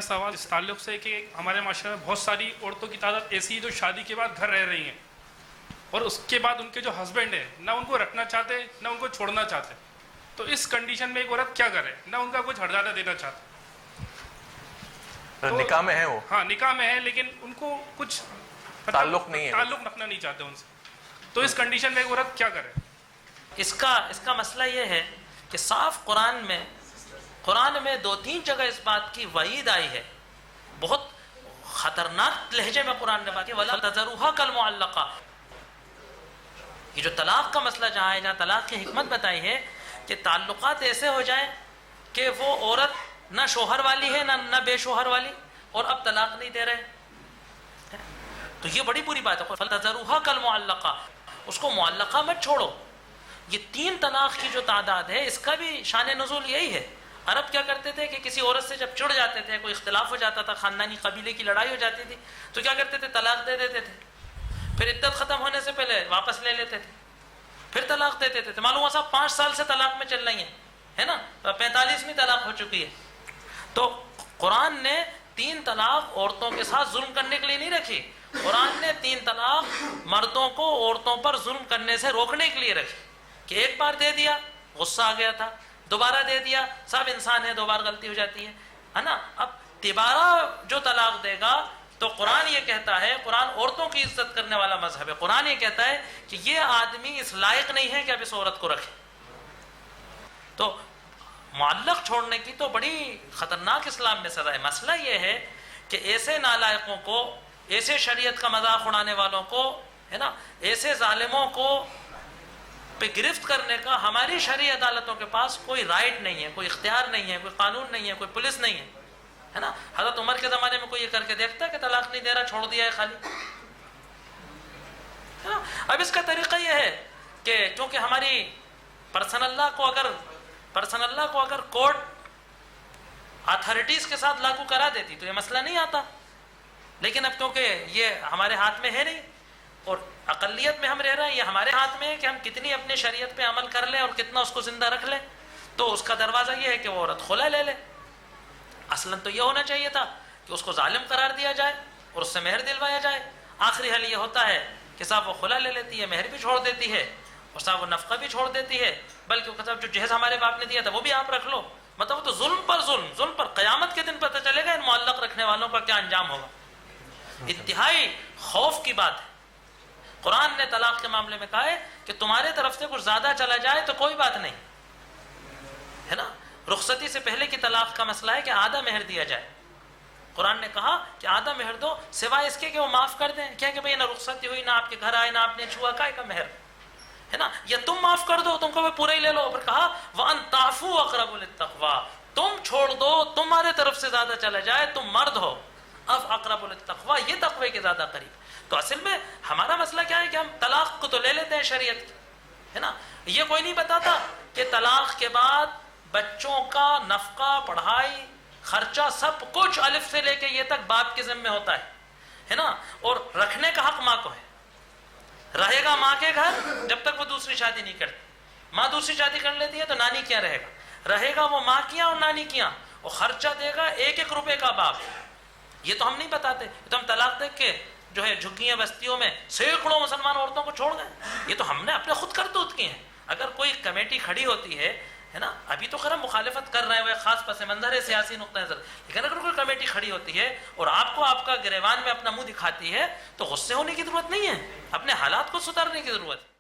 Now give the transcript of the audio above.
سوال اس تعلق سے کہ ہمارے معاشرے میں بہت ساری عورتوں کی تعداد ایسی ہے جو شادی کے بعد گھر رہ رہی ہیں اور اس کے بعد ان کے جو ہسبینڈ ہیں نہ ان کو رکھنا چاہتے نہ ان کو چھوڑنا چاہتے. تو اس کنڈیشن میں ایک عورت کیا کرے؟ نہ ان کا کچھ ہرجانہ دینا چاہتے. نکاح میں ہے وہ؟ ہاں نکاح میں ہے لیکن ان کو کچھ تعلق نہیں ہے، تعلق رکھنا نہیں چاہتے ان سے. تو اس کنڈیشن میں ایک عورت کیا کرے؟ اس کا مسئلہ یہ ہے کہ صاف قرآن میں 2-3 جگہ اس بات کی وعید آئی ہے. بہت خطرناک لہجے میں قرآن نے بات کی وَلَا تَذَرُوهَا كَالْمُعَلَّقَةِ. یہ جو طلاق کا مسئلہ جہاں ہے، جہاں طلاق کی حکمت بتائی ہے کہ تعلقات ایسے ہو جائیں کہ وہ عورت نہ شوہر والی ہے نہ بے شوہر والی، اور اب طلاق نہیں دے رہے. تو یہ بڑی بری بات ہے. فَلْتَذَرُوهَا كَالْمُعَلَّقَةِ. اس کو معلقہ مت چھوڑو. یہ 3 طلاق کی جو تعداد ہے اس کا بھی شان نزول یہی ہے. عرب کیا کرتے تھے کہ کسی عورت سے جب چڑ جاتے تھے، کوئی اختلاف ہو جاتا تھا، خاندانی قبیلے کی لڑائی ہو جاتی تھی، تو کیا کرتے تھے؟ طلاق دے دیتے تھے. پھر عدت ختم ہونے سے پہلے واپس لے لیتے تھے، پھر طلاق دے دیتے تھے. معلوم ہوا صاحب 5 سال سے طلاق میں چل رہی ہیں، ہے نا، 45ویں طلاق ہو چکی ہے. تو قرآن نے 3 طلاق عورتوں کے ساتھ ظلم کرنے کے لیے نہیں رکھی. قرآن نے 3 طلاق مردوں کو عورتوں پر ظلم کرنے سے روکنے کے لیے رکھی. کہ ایک بار دے دیا، غصہ آ گیا تھا، دوبارہ دے دیا، سب انسان ہے، 2 بار غلطی ہو جاتی ہے نا. اب تبارہ جو طلاق دے گا تو قرآن یہ کہتا ہے، قرآن عورتوں کی عزت کرنے والا مذہب ہے، قرآن یہ کہتا ہے کہ یہ آدمی اس لائق نہیں ہے کہ اب اس عورت کو رکھے. تو معلق چھوڑنے کی تو بڑی خطرناک اسلام میں سزا ہے. مسئلہ یہ ہے کہ ایسے نالائقوں کو، ایسے شریعت کا مذاق اڑانے والوں کو، ہے نا، ایسے ظالموں کو پہ گرفت کرنے کا ہماری شرعی عدالتوں کے پاس کوئی رائٹ نہیں ہے، کوئی اختیار نہیں ہے، کوئی قانون نہیں ہے، کوئی پولیس نہیں ہے نا. حضرت عمر کے زمانے میں کوئی یہ کر کے دیکھتا ہے کہ طلاق نہیں دے رہا، چھوڑ دیا ہے خالی. اب اس کا طریقہ یہ ہے کہ چونکہ ہماری پرسنل لا کو اگر کورٹ اتھارٹیز کے ساتھ لاگو کرا دیتی تو یہ مسئلہ نہیں آتا. لیکن اب کیونکہ یہ ہمارے ہاتھ میں ہے نہیں اور اقلیت میں ہم رہ رہے ہیں، یہ ہمارے ہاتھ میں ہے کہ ہم کتنی اپنی شریعت پہ عمل کر لیں اور کتنا اس کو زندہ رکھ لیں. تو اس کا دروازہ یہ ہے کہ وہ عورت خلا لے لے. اصلاً تو یہ ہونا چاہیے تھا کہ اس کو ظالم قرار دیا جائے اور اس سے مہر دلوایا جائے. آخری حل یہ ہوتا ہے کہ صاحب وہ خلا لے لیتی ہے، مہر بھی چھوڑ دیتی ہے اور صاحب وہ نفقہ بھی چھوڑ دیتی ہے، بلکہ صاحب جو جہیز ہمارے باپ نے دیا تھا وہ بھی آپ رکھ لو. مطلب وہ تو ظلم پر قیامت کے دن پتہ چلے گا ان معلق رکھنے والوں کا کیا انجام ہوگا. انتہائی خوف کی بات ہے. قرآن نے طلاق کے معاملے میں کہا ہے کہ تمہارے طرف سے کچھ زیادہ چلا جائے تو کوئی بات نہیں، ہے نا. رخصتی سے پہلے کی طلاق کا مسئلہ ہے کہ آدھا مہر دیا جائے. قرآن نے کہا کہ آدھا مہر دو سوائے اس کے کہ وہ معاف کر دیں. کیا کہ بھئی نہ رخصتی ہوئی، نہ آپ کے گھر آئے، نہ آپ نے چھوا، کائے کا مہر، ہے نا. یا تم معاف کر دو، تم کو وہ پورا ہی لے لو. پھر کہا وَأَن تَعْفُوا أَقْرَبُ لِلتَّقْوَىٰ. تم چھوڑ دو، تمہارے طرف سے زیادہ چلا جائے، تم مرد ہو، اب اقرب للتقویٰ، یہ تقوی کے زیادہ قریب. تو اصل میں ہمارا مسئلہ کیا ہے کہ ہم طلاق کو تو لے لیتے ہیں شریعت کی، ہے نا. یہ کوئی نہیں بتاتا کہ طلاق کے بعد بچوں کا نفقہ، پڑھائی، خرچہ، سب کچھ الف سے لے کے یہ تک باپ کے ذمہ ہوتا ہے نا. اور رکھنے کا حق ماں کو ہے. رہے گا ماں کے گھر جب تک وہ دوسری شادی نہیں کرتی. ماں دوسری شادی کر لیتی ہے تو نانی کیا رہے گا، رہے گا وہ ماں کیا اور نانی کیا. اور خرچہ دے گا 1-1 روپے کا باپ. یہ تو ہم نہیں بتاتے. تو ہم طلاق دیکھ کے جو ہے جھگیاں بستیوں میں سینکڑوں مسلمان عورتوں کو چھوڑ گئے. یہ تو ہم نے اپنے خود کرتوت کی ہیں. اگر کوئی کمیٹی کھڑی ہوتی ہے نا، ابھی تو خیر ہم مخالفت کر رہے ہیں، وہ خاص پس منظر ہے، سیاسی نقطہ نظر، لیکن اگر کوئی کمیٹی کھڑی ہوتی ہے اور آپ کو آپ کا گریبان میں اپنا منہ دکھاتی ہے تو غصے ہونے کی ضرورت نہیں ہے، اپنے حالات کو سدھارنے کی ضرورت ہے.